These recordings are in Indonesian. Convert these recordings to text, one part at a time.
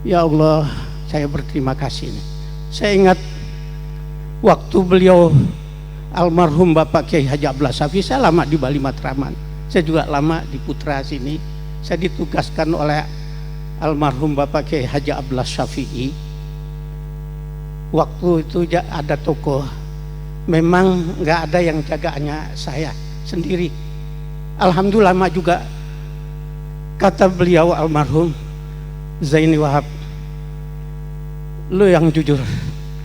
Ya Allah, saya berterima kasih. Saya ingat waktu beliau almarhum Bapak Kiai Haji Abdullah Syafi'i, saya lama di Bali Matraman, saya juga lama di Putra sini. Saya ditugaskan oleh almarhum Bapak Kiai Haji Abdullah Syafi'i. Waktu itu ada toko, memang nggak ada yang jaganya, saya sendiri. Alhamdulillah lama juga. Kata beliau almarhum Zaini Wahab, lu yang jujur,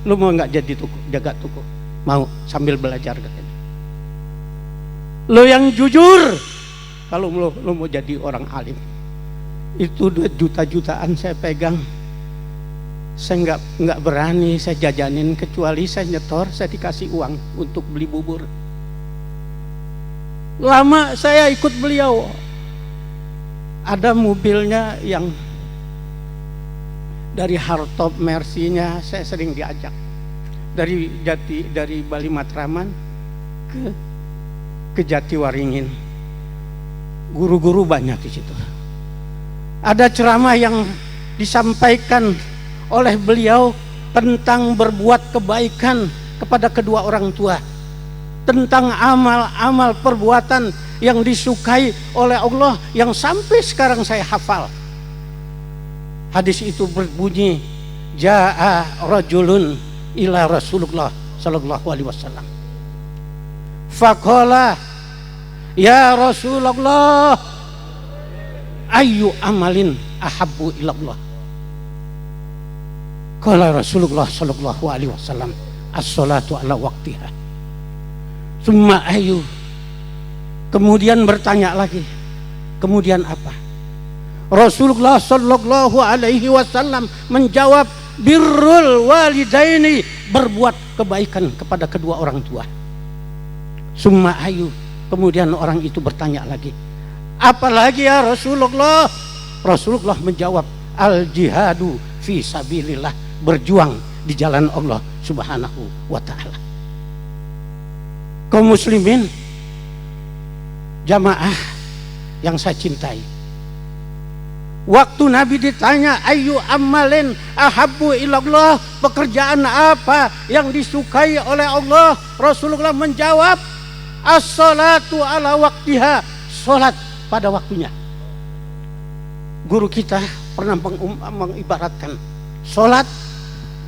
lu mau nggak jadi jaga toko? Mau, sambil belajar katanya. Lu yang jujur, kalau lu mau jadi orang alim. Itu juta-jutaan saya pegang, saya nggak berani saya jajanin, kecuali saya nyetor, saya dikasih uang untuk beli bubur. Lama saya ikut beliau. Ada mobilnya yang dari hardtop Mercy-nya, saya sering diajak dari Bali Matraman ke Jatiwaringin. Guru-guru banyak di situ. Ada ceramah yang disampaikan oleh beliau tentang berbuat kebaikan kepada kedua orang tua, tentang amal-amal perbuatan yang disukai oleh Allah, yang sampai sekarang saya hafal. Hadis itu berbunyi, Ja'a rajulun ila Rasulullah sallallahu alaihi wasallam. Faqala, ya Rasulullah, ayyu amalin ahabbu ilallah. Qala Rasulullah sallallahu alaihi wasallam, as-salatu ala waqtiha. Summa ayyu. Kemudian bertanya lagi, kemudian apa? Rasulullah sallallahu alaihi wasallam menjawab, birrul walidaini, berbuat kebaikan kepada kedua orang tua. Summa ayu. Kemudian orang itu bertanya lagi, apalagi ya Rasulullah? Rasulullah menjawab, al jihadu fi sabilillah, berjuang di jalan Allah subhanahu wa ta'ala. Kaum muslimin, jamaah yang saya cintai, waktu Nabi ditanya ayyu amalin ahabbu ilallah, pekerjaan apa yang disukai oleh Allah, Rasulullah menjawab, as-salatu ala waqtiha, salat pada waktunya. Guru kita pernah mengibaratkan salat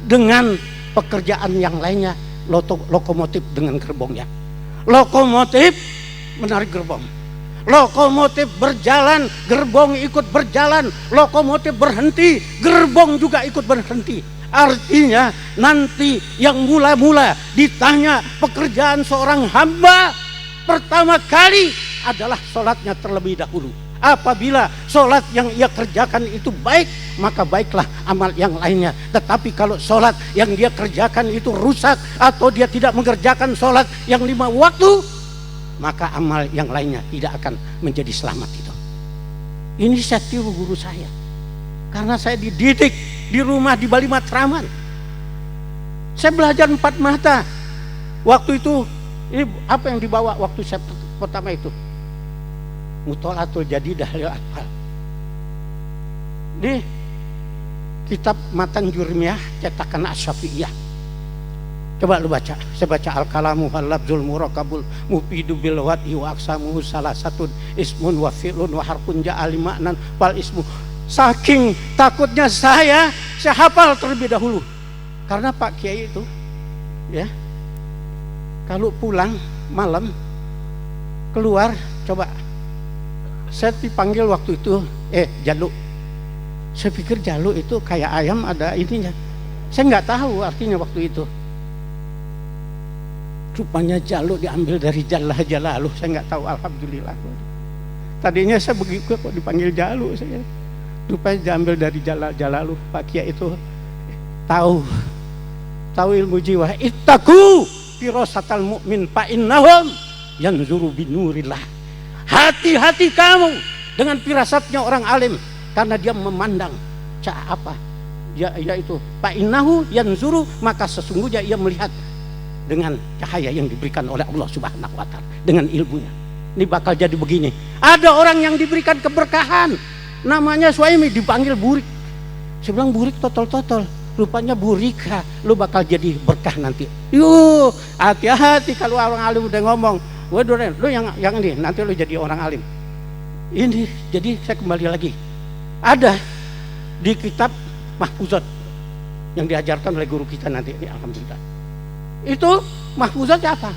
dengan pekerjaan yang lainnya, lokomotif dengan gerbongnya. Lokomotif menarik gerbong, lokomotif berjalan, gerbong ikut berjalan, lokomotif berhenti, gerbong juga ikut berhenti. Artinya nanti yang mula-mula ditanya pekerjaan seorang hamba, pertama kali adalah sholatnya terlebih dahulu. Apabila sholat yang ia kerjakan itu baik, maka baiklah amal yang lainnya. Tetapi kalau sholat yang dia kerjakan itu rusak, atau dia tidak mengerjakan sholat yang 5 waktu, maka amal yang lainnya tidak akan menjadi selamat itu. Ini saya tiru guru saya, karena saya dididik di rumah di Bali Matraman. Saya belajar 4 mata. Waktu itu, ini apa yang dibawa waktu saya pertama itu? Mutolatul Jadidah lil Atfal. Di kitab Matan Jurmiyah cetakan Asy-Syafi'iyah. Coba lu baca. Saya baca al-kalamu hal-labzul murakabul mufidu bil wad'i wa aqsamuhu salasatun ismun wa fi'lun wa harfun ja'ali ma'nan fal ismu. Saking takutnya saya hafal terlebih dahulu. Karena Pak Kiai itu ya, kalau pulang malam keluar, coba saya dipanggil waktu itu jaluk. Saya pikir jaluk itu kayak ayam ada ininya. Saya nggak tahu artinya waktu itu. Rupanya jaluk diambil dari Jallah Jalaluh. Saya nggak tahu, alhamdulillah. Tadinya saya begitu kok dipanggil jaluk saya. Rupanya diambil dari Jallah Jalaluh. Pak Kiai itu tahu ilmu jiwa. Ittaqu firasatal mu'min fa innahum yanzuru binurillah. Hati-hati kamu dengan firasatnya orang alim, karena dia memandang apa? Yaitu fa innahu yanzuru, maka sesungguhnya ia melihat dengan cahaya yang diberikan oleh Allah Subhanahu wa ta'ala, dengan ilmunya. Ini bakal jadi begini. Ada orang yang diberikan keberkahan, namanya Suhaimi, dipanggil burik. Saya bilang burik totol-totol. Rupanya burika, lu bakal jadi berkah nanti. Yuk, hati-hati kalau orang alim udah ngomong. Waduh, lu yang ini, nanti lu jadi orang alim. Ini, jadi saya kembali lagi. Ada di kitab Mahfuzat yang diajarkan oleh guru kita nanti ini, alhamdulillah. Itu Mahfuzat apa?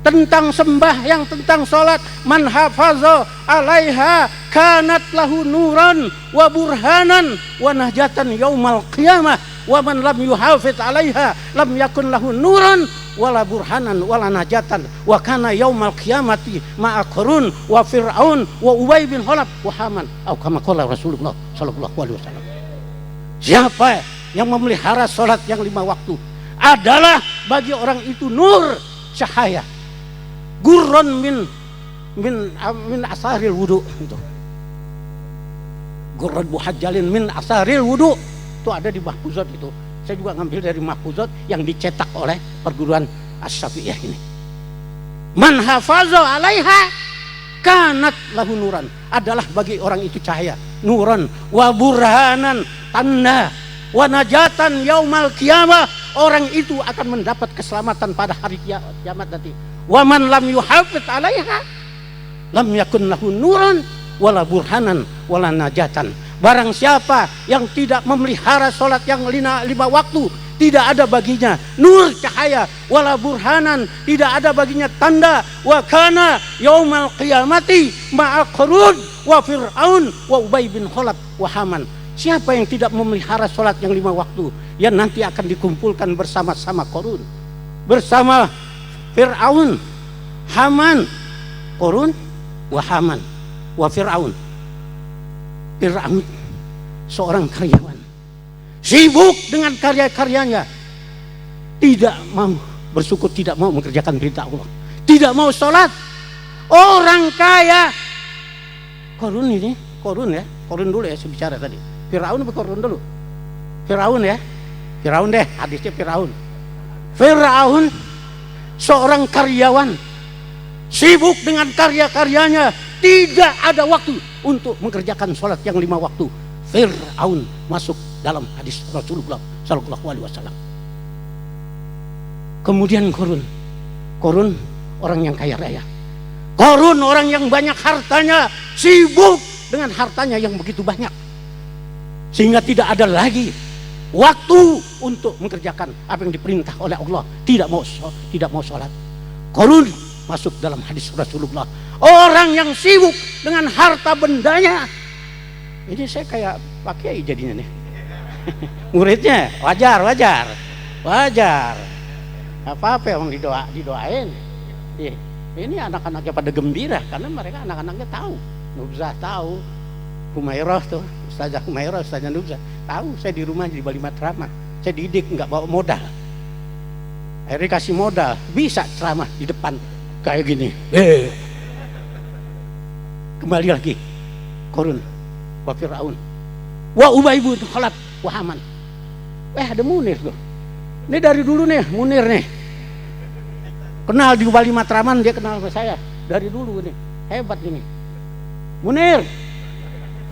Tentang sembahyang, tentang sholat. Man hafaza alaiha kanat lahu nuran wa burhanan wa nahjatan yaumal qiyamah wa man lam yuhafiz alaiha lam yakun lahu nuran wala burhanan wala najatan wa kana yaumal qiyamati ma'a qarun wa fir'aun wa ubay bin khalaf wa haman atau kama qala Rasulullah sallallahu alaihi wasallam. Siapa yang memelihara sholat yang 5 waktu adalah bagi orang itu nur, cahaya, gurron min asaril wudu, itu gurron muhajjalin min asaril wudu, itu ada di Mahfuzat itu. Saya juga ngambil dari Mahfuzat yang dicetak oleh perguruan Asy-Syafi'iyah ini. Man hafaza alaiha kanat lahu nuran, adalah bagi orang itu cahaya, nuran wa burhanan, tanda, wa najatan yaumal qiyamah, orang itu akan mendapat keselamatan pada hari kiamat nanti. Wa man lam yuhafiz alaiha lam yakun lahu nuran wala burhanan wala najatan. Barang siapa yang tidak memelihara sholat yang 5 waktu, tidak ada baginya nur, cahaya, wala burhanan, tidak ada baginya tanda, wa kana yaumal qiyamati ma'a qarun wa fir'aun wa ubay bin khalaf wa haman. Siapa yang tidak memelihara sholat yang 5 waktu, ya nanti akan dikumpulkan bersama-sama Qarun, bersama Fir'aun, Haman, Qarun, wa Haman, wa Fir'aun. Fir'aun seorang karyawan, sibuk dengan karya-karyanya, tidak mau bersyukur, tidak mau mengerjakan perintah Allah, tidak mau sholat. Orang kaya, Qarun ini, Qarun ya, Qarun dulu ya saya bicara tadi. Fir'aun apa Qarun dulu? Fir'aun ya, Fir'aun deh, hadisnya Fir'aun. Fir'aun seorang karyawan, sibuk dengan karya-karyanya, tidak ada waktu untuk mengerjakan sholat yang 5 waktu. Fir'aun masuk dalam hadis Rasulullah sallallahu alaihi wasallam. Kemudian Qarun orang yang kaya raya, Qarun orang yang banyak hartanya, sibuk dengan hartanya yang begitu banyak, sehingga tidak ada lagi waktu untuk mengerjakan apa yang diperintah oleh Allah, tidak mau sholat. Qarun masuk dalam hadis Rasulullah, orang yang sibuk dengan harta bendanya. Ini saya kayak pakai jadinya nih. Muridnya wajar. Apa yang didoain. Ini anak-anaknya pada gembira karena mereka anak-anaknya tahu. Nubzah tahu, Humairah tuh, Ustazah Humairah, Ustazah Nubzah tahu saya di rumah di Bali Matraman. Saya didik nggak bawa modal. Akhirnya kasih modal, bisa ceramah di depan kayak gini. Kembali lagi, Qarun, wa Fir'aun, wa Ubay bin Khalaf, wa Haman. Ada Munir tuh. Ini dari dulu nih, Munir nih. Kenal di Bali Matraman, dia kenal sama saya dari dulu nih. Hebat ini. Munir.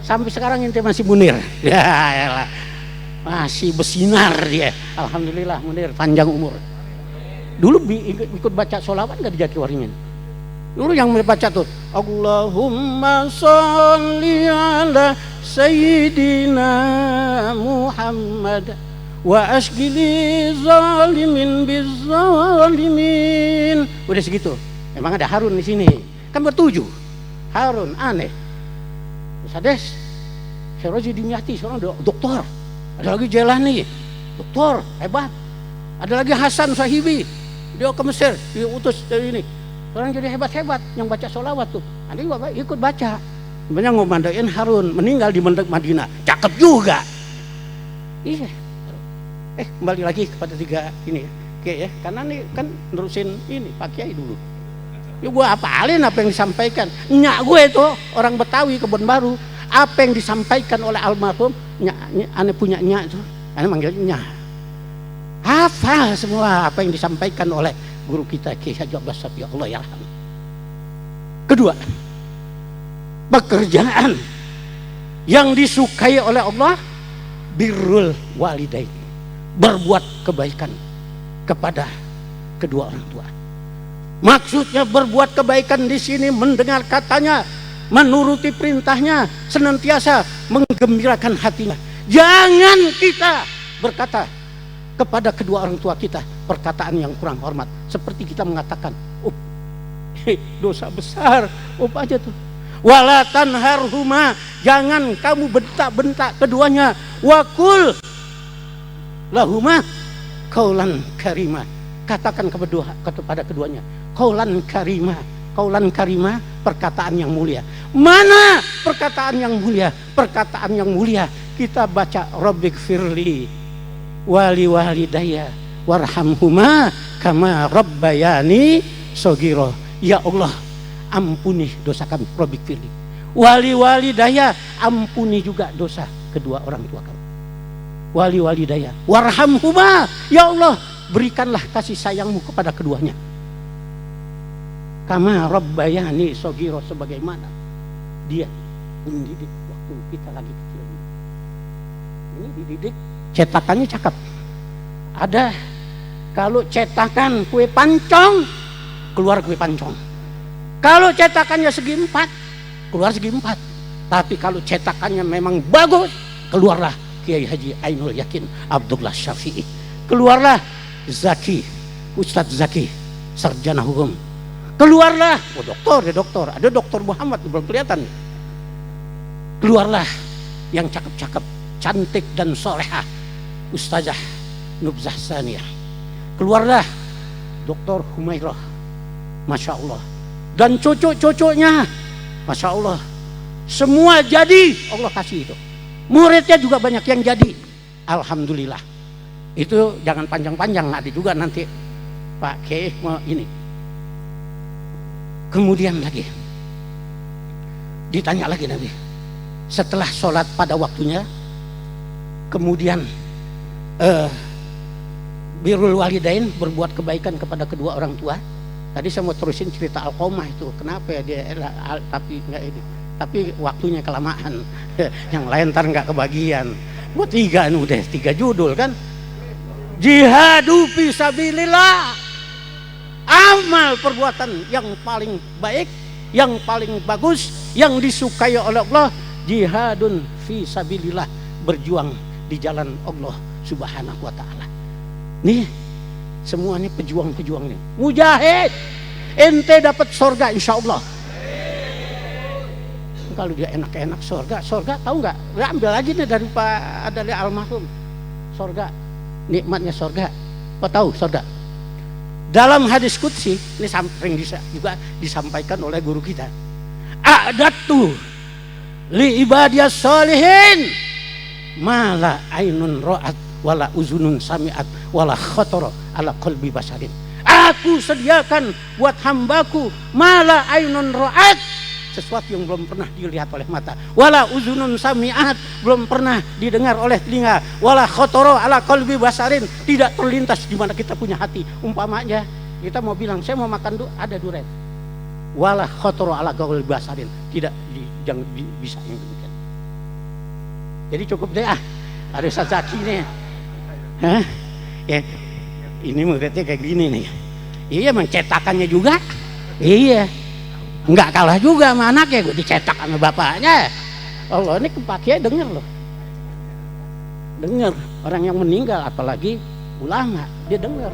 Sampai sekarang ente masih Munir. Ya elah. Masih bersinar dia. Alhamdulillah Munir panjang umur. Dulu ikut baca sholawat enggak di Jatiwaringin. Dulu yang baca tuh Allahumma sholli ala sayyidina Muhammad wa asghili zalimin bizzalimin. Udah segitu. Emang ada Harun di sini. Kan bertujuh. Harun aneh. Sades Syarazi Dimyati seorang doktor. Ada lagi Jelani, doktor hebat. Ada lagi Hasan Sahibi, dia ke Mesir, diutus dari ini. Orang jadi hebat-hebat yang baca sholawat tuh. Nanti Bapak ikut baca. Sebenarnya ngomandain Harun meninggal di Madinah. Cakep juga. Iya. Kembali lagi kepada 3 ini ya. Oke ya, karena nih kan nerusin ini Pak Kiai dulu. Ya gue apalin apa yang disampaikan. Nyak gue itu orang Betawi Kebon Baru. Apa yang disampaikan oleh almarhum, aneh punya nyak itu, aneh manggilnya nyak. Hafal semua apa yang disampaikan oleh guru kita Kiai Haji Abbas Safi, Allah yarham. Kedua, pekerjaan yang disukai oleh Allah birrul walidain, berbuat kebaikan kepada kedua orang tua. Maksudnya berbuat kebaikan di sini mendengar katanya, menuruti perintahnya, senantiasa menggembirakan hatinya. Jangan kita berkata kepada kedua orang tua kita perkataan yang kurang hormat, seperti kita mengatakan, dosa besar, aja tuh. Wala tanharhuma, jangan kamu bentak-bentak keduanya. Wakul lahuma qaulan karima, katakan kepada keduanya qaulan karima. Qaulan karima, perkataan yang mulia. Mana perkataan yang mulia? Perkataan yang mulia kita baca Rabbighfirli wali walidayya warhamhuma kama rabbayani shaghira. Ya Allah, ampuni dosa kami. Rabbighfirli wali walidayya, ampuni juga dosa kedua orang tua kami. Wali walidayya warhamhuma, ya Allah, berikanlah kasih sayangmu kepada keduanya. Kama rabbayani shaghira, sebagaimana dia mendidik waktu kita lagi kecil. Ini dididik, cetakannya cakep. Ada kalau cetakan kue pancong, keluar kue pancong. Kalau cetakannya segi 4, keluar segi 4. Tapi kalau cetakannya memang bagus, keluarlah Kiai Haji Ainul Yakin Abdullah Syafi'i. Keluarlah Zaki, Ustadz Zaki, sarjana hukum. Keluarlah, doktor, ada doktor Muhammad belum kelihatan. Keluarlah yang cakep-cakep, cantik dan solehah, Ustazah Nubzah Saniyah. Keluarlah Doktor Humairah, Masya Allah. Dan cucu-cucunya, Masya Allah. Semua jadi, Allah kasih itu. Muridnya juga banyak yang jadi, alhamdulillah. Itu jangan panjang-panjang, ada juga nanti Pak Kiai mau ini. Kemudian lagi ditanya lagi Nabi, setelah sholat pada waktunya, kemudian birrul walidain, berbuat kebaikan kepada kedua orang tua. Tadi saya mau terusin cerita Alqamah itu, kenapa ya dia tapi enggak ini, tapi waktunya kelamaan. Yang lain ntar nggak kebagian. Buat 3 udah 3 judul kan. Jihadu fisabilillah, amal perbuatan yang paling baik, yang paling bagus, yang disukai oleh Allah. Jihadun fisabilillah, berjuang di jalan Allah Subhanahu wa ta'ala. Nih semuanya pejuang-pejuang nih, mujahid. Ente dapat surga insya Allah. Kalau dia enak-enak surga tahu nggak? Ambil lagi nih dari Pak Adali almarhum. Surga, nikmatnya surga. Kau tahu surga? Dalam hadis qudsi, ini sering juga disampaikan oleh guru kita. A'datu li ibadiyas sholihin mala ainun ra'at wala uzunun sami'at wala khatara ala qalbi basarin. Aku sediakan buat hambaku mala ainun ra'at, sesuatu yang belum pernah dilihat oleh mata, wala uzunun sami'at, belum pernah didengar oleh telinga, wala khatara ala qalbi basarin, tidak terlintas di mana kita punya hati. Umpamanya kita mau bilang saya mau makan ada durian, wala khatara ala qalbi basarin, tidak jangan bisa yang demikian. Jadi cukup deh ada Sazaki nih. Hah? Ya, ini muridnya kayak gini nih. Iya, mencetakannya juga. Iya. Enggak kalah juga sama anaknya, gue dicetak sama bapaknya. Allah, ini kepakai denger loh. Dengar orang yang meninggal, apalagi ulama, dia dengar.